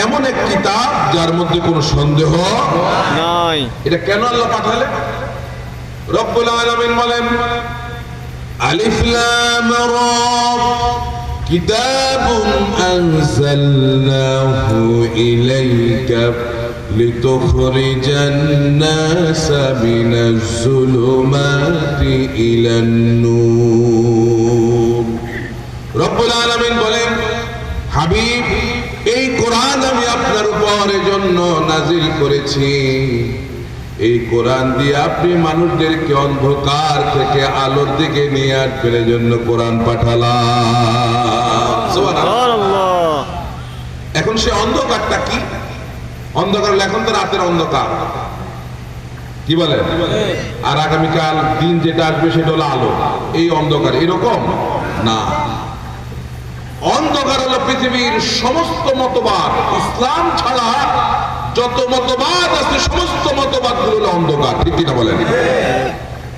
এমন এক কিতাব যার মধ্যে কোনো সন্দেহ নাই। এটা কেন আল্লাহ পাঠালেন? রব্বুল আলামিন বলেন আলিফ লাম রা কিতাবুন আনজালনাহু ইলাইকা লিতুখরিজান নাসা মিনাজ যুলুমাতি ইলান নূর। রব্বুল আলামিন বলেন, হাবিব, এই কোরআন আমি আপনার উপর এজন্য নাজিল করেছি, এই কোরআন দিয়ে আপনি মানুষদেরকে অন্ধকার থেকে আলোর দিকে নিয়ে আসবেন, জন্য কোরআন পাঠালাম। সুবহানাল্লাহ। এখন সে অন্ধকারটা কি? অন্ধকার এখন তো রাতের অন্ধকার, কি বলে? আর আগামীকাল দিন যেটা আসবে সেটা হলো আলো। এই অন্ধকার এরকম না। অন্ধকার হলো পৃথিবীর সমস্ত মতবাদ, ইসলাম ছাড়া যত মতবাদ আছে সমস্ত মতবাদ গুলো হলো অন্ধকার। ঠিক কিনা বলেন?